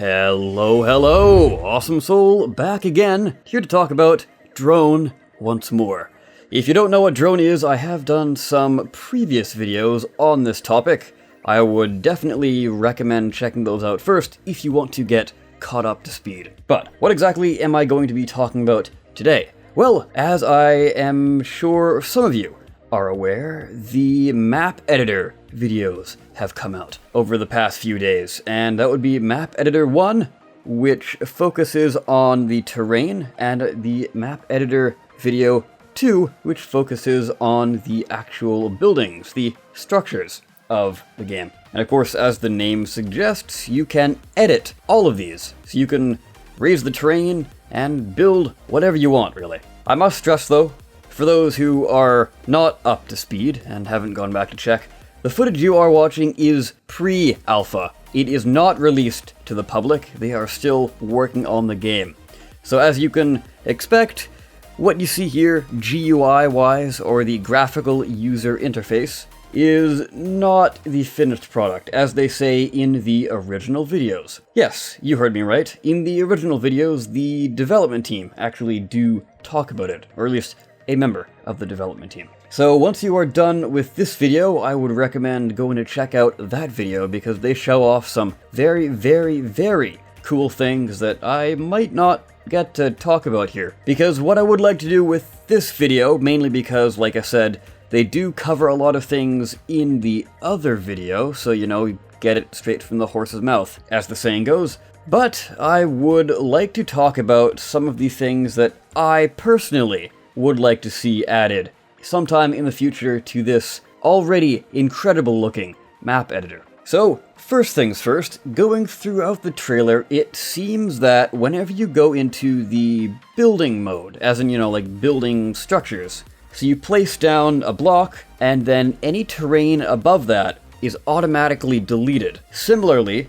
Hello, Awesome Soul, back again, here to talk about D.R.O.N.E once more. If you don't know what D.R.O.N.E is, I have done some previous videos on this topic. I would definitely recommend checking those out first if you want to get caught up to speed. But what exactly am I going to be talking about today? Well, as I am sure some of you are aware, the map editor videos have come out over the past few days, and that would be Map Editor 1, which focuses on the terrain, and the Map Editor video 2, which focuses on the actual buildings, the structures of the game. And of course, as the name suggests, you can edit all of these, so you can raise the terrain and build whatever you want, really. I must stress though, for those who are not up to speed and haven't gone back to check, the footage you are watching is pre-alpha. It is not released to the public. They are still working on the game. So as you can expect, what you see here, GUI-wise, or the graphical user interface, is not the finished product, as they say in the original videos. Yes, you heard me right. In the original videos, the development team actually do talk about it, or at least a member of the development team. So once you are done with this video, I would recommend going to check out that video because they show off some very, very, very cool things that I might not get to talk about here. Because what I would like to do with this video, mainly because, like I said, they do cover a lot of things in the other video, so you know, get it straight from the horse's mouth, as the saying goes. But I would like to talk about some of the things that I personally would like to see added sometime in the future to this already incredible looking map editor. So, first things first, going throughout the trailer, it seems that whenever you go into the building mode, as in, you know, like building structures, so you place down a block, and then any terrain above that is automatically deleted. Similarly,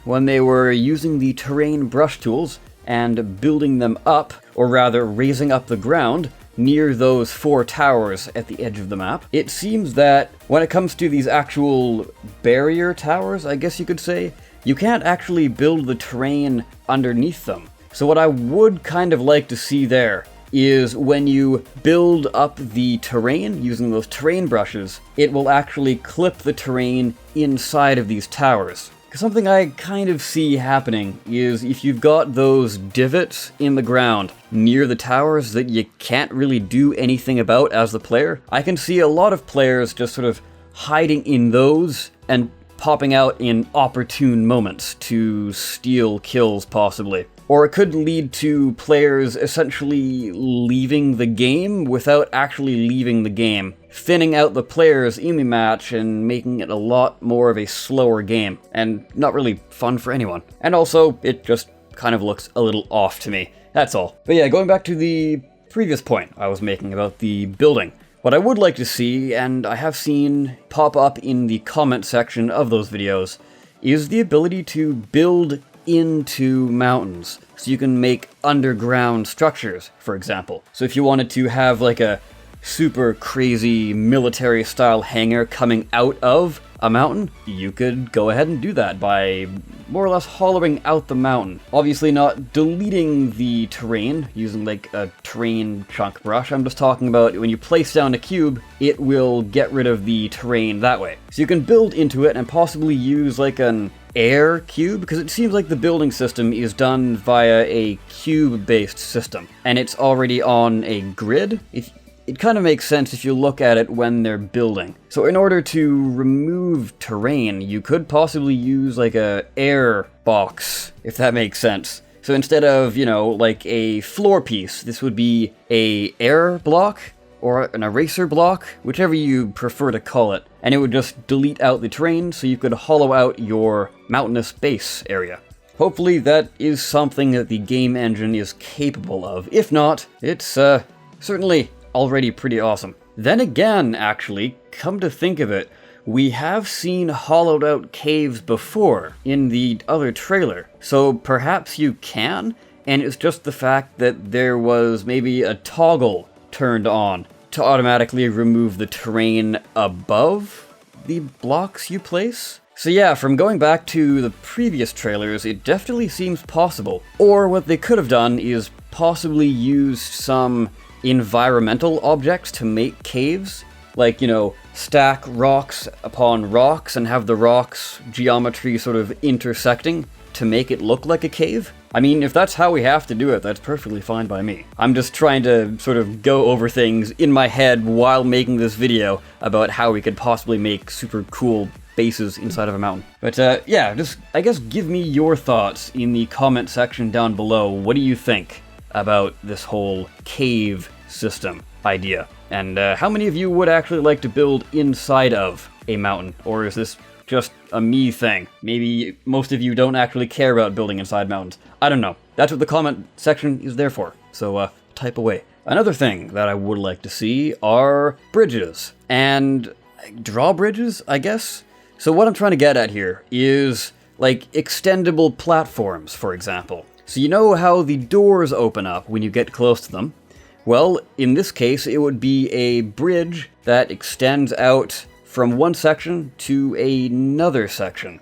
when they were using the terrain brush tools and building them up, or rather raising up the ground, near those 4 towers at the edge of the map, it seems that when it comes to these actual barrier towers, I guess you could say, you can't actually build the terrain underneath them. So what I would kind of like to see there is when you build up the terrain using those terrain brushes, it will actually clip the terrain inside of these towers. Something I kind of see happening is if you've got those divots in the ground near the towers that you can't really do anything about as the player, I can see a lot of players just sort of hiding in those and popping out in opportune moments to steal kills possibly. Or it could lead to players essentially leaving the game without actually leaving the game, thinning out the players in the match and making it a lot more of a slower game, and not really fun for anyone. And also, it just kind of looks a little off to me, that's all. But yeah, going back to the previous point I was making about the building, what I would like to see, and I have seen pop up in the comment section of those videos, is the ability to build into mountains. So you can make underground structures, for example. So if you wanted to have like a super crazy military style hangar coming out of a mountain, you could go ahead and do that by more or less hollowing out the mountain. Obviously not deleting the terrain using like a terrain chunk brush. I'm just talking about when you place down a cube, it will get rid of the terrain that way. So you can build into it and possibly use like an air cube, because it seems like the building system is done via a cube-based system, and it's already on a grid. It kind of makes sense if you look at it when they're building. So in order to remove terrain, you could possibly use like a air box, if that makes sense. So instead of, you know, like a floor piece, this would be a air block, or an eraser block, whichever you prefer to call it, and it would just delete out the terrain so you could hollow out your mountainous base area. Hopefully that is something that the game engine is capable of. If not, it's certainly already pretty awesome. Then again, actually, come to think of it, we have seen hollowed out caves before in the other trailer, so perhaps you can, and it's just the fact that there was maybe a toggle turned on to automatically remove the terrain above the blocks you place. So yeah, from going back to the previous trailers, it definitely seems possible. Or what they could have done is possibly used some environmental objects to make caves. Like, you know, stack rocks upon rocks and have the rocks' geometry sort of intersecting to make it look like a cave. I mean, if that's how we have to do it, that's perfectly fine by me. I'm just trying to sort of go over things in my head while making this video about how we could possibly make super cool bases inside of a mountain. But yeah, just, I guess, give me your thoughts in the comment section down below. What do you think about this whole cave system idea? And how many of you would actually like to build inside of a mountain? Or is this just a me thing? Maybe most of you don't actually care about building inside mountains. I don't know. That's what the comment section is there for. So type away. Another thing that I would like to see are bridges. And drawbridges, I guess? So what I'm trying to get at here is, like, extendable platforms, for example. So you know how the doors open up when you get close to them? Well, in this case, it would be a bridge that extends out from one section to another section.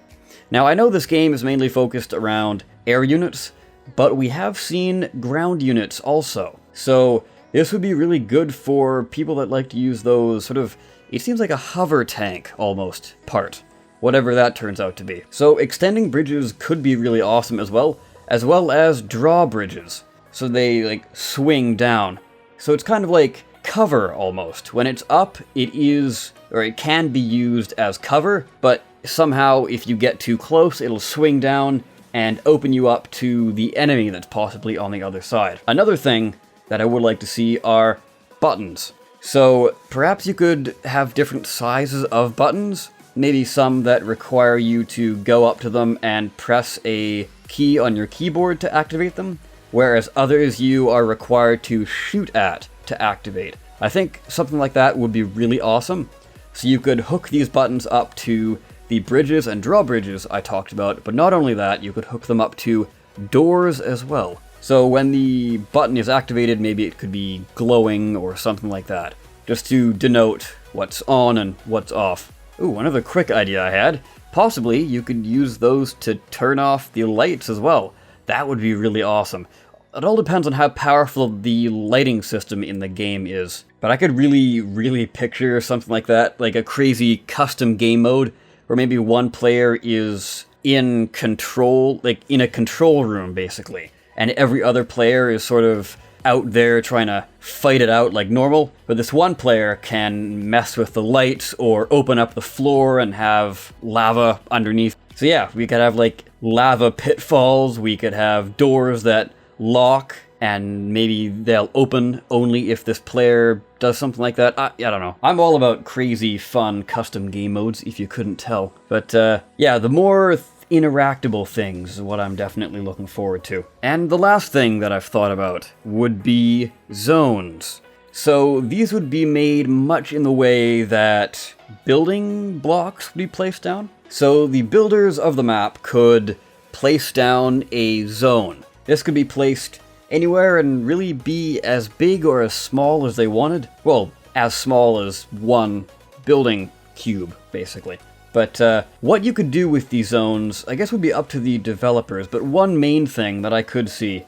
Now, I know this game is mainly focused around air units, but we have seen ground units also. So this would be really good for people that like to use those sort of, it seems like a hover tank almost part, whatever that turns out to be. So extending bridges could be really awesome as well as drawbridges. So they like swing down. So it's kind of like cover almost. When it's up, it is, or it can be used as cover, but somehow if you get too close, it'll swing down and open you up to the enemy that's possibly on the other side. Another thing that I would like to see are buttons. So perhaps you could have different sizes of buttons, maybe some that require you to go up to them and press a key on your keyboard to activate them, whereas others you are required to shoot at to activate. I think something like that would be really awesome. So you could hook these buttons up to the bridges and drawbridges I talked about, but not only that, you could hook them up to doors as well. So when the button is activated, maybe it could be glowing or something like that, just to denote what's on and what's off. Ooh, another quick idea I had. Possibly you could use those to turn off the lights as well. That would be really awesome. It all depends on how powerful the lighting system in the game is. But I could really picture something like that, like a crazy custom game mode, where maybe one player is in control, like in a control room basically, and every other player is sort of out there trying to fight it out like normal, but this one player can mess with the lights or open up the floor and have lava underneath. So yeah, we could have like lava pitfalls, we could have doors that lock and maybe they'll open only if this player does something like that. I don't know. I'm all about crazy, fun, custom game modes, if you couldn't tell. But yeah, the more interactable things is what I'm definitely looking forward to. And the last thing that I've thought about would be zones. So these would be made much in the way that building blocks would be placed down. So the builders of the map could place down a zone. This could be placed anywhere and really be as big or as small as they wanted. Well, as small as one building cube, basically. But what you could do with these zones, I guess, would be up to the developers. But one main thing I could see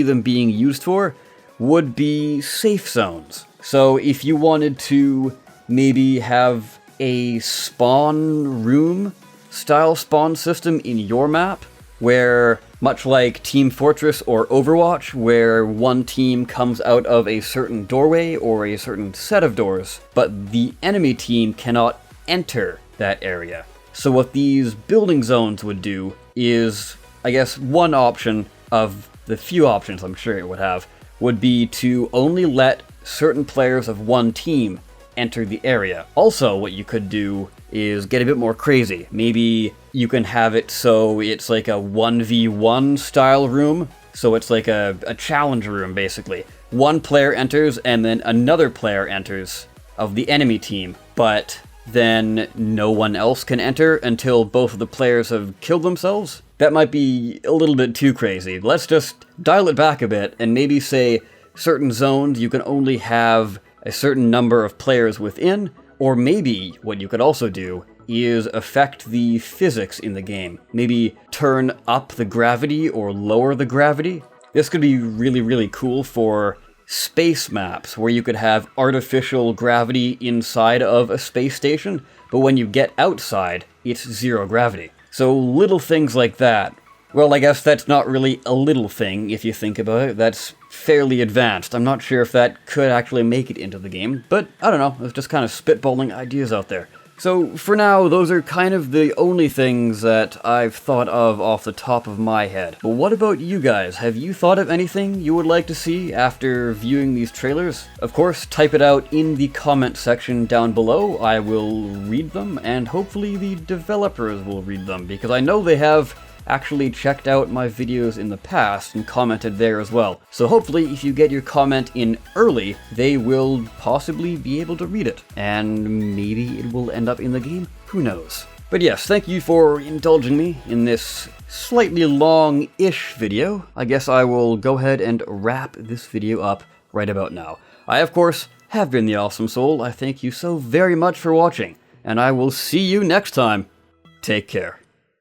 them being used for would be safe zones. So if you wanted to maybe have a spawn room style spawn system in your map, where, much like Team Fortress or Overwatch, where one team comes out of a certain doorway or a certain set of doors, but the enemy team cannot enter that area. So what these building zones would do is, I guess, one option of the few options I'm sure it would have, would be to only let certain players of one team enter the area. Also, what you could do is get a bit more crazy. Maybe you can have it so it's like a 1v1 style room. So it's like a challenge room, basically. One player enters and then another player enters of the enemy team, but then no one else can enter until both of the players have killed themselves. That might be a little bit too crazy. Let's just dial it back a bit and maybe say certain zones you can only have a certain number of players within, Or maybe what you could also do is affect the physics in the game. Maybe turn up the gravity or lower the gravity. This could be really, really cool for space maps, where you could have artificial gravity inside of a space station, but when you get outside, it's zero gravity. So little things like that. Well, I guess that's not really a little thing, if you think about it. That's fairly advanced. I'm not sure if that could actually make it into the game, but I don't know, it's just kind of spitballing ideas out there. So, for now, those are kind of the only things that I've thought of off the top of my head. But what about you guys? Have you thought of anything you would like to see after viewing these trailers? Of course, type it out in the comment section down below. I will read them, and hopefully the developers will read them, because I know they have actually checked out my videos in the past and commented there as well. So hopefully if you get your comment in early, they will possibly be able to read it. And maybe it will end up in the game, who knows. But yes, thank you for indulging me in this slightly long-ish video. I guess I will go ahead and wrap this video up right about now. I, of course, have been the Awesome Soul. I thank you so very much for watching, and I will see you next time. Take care.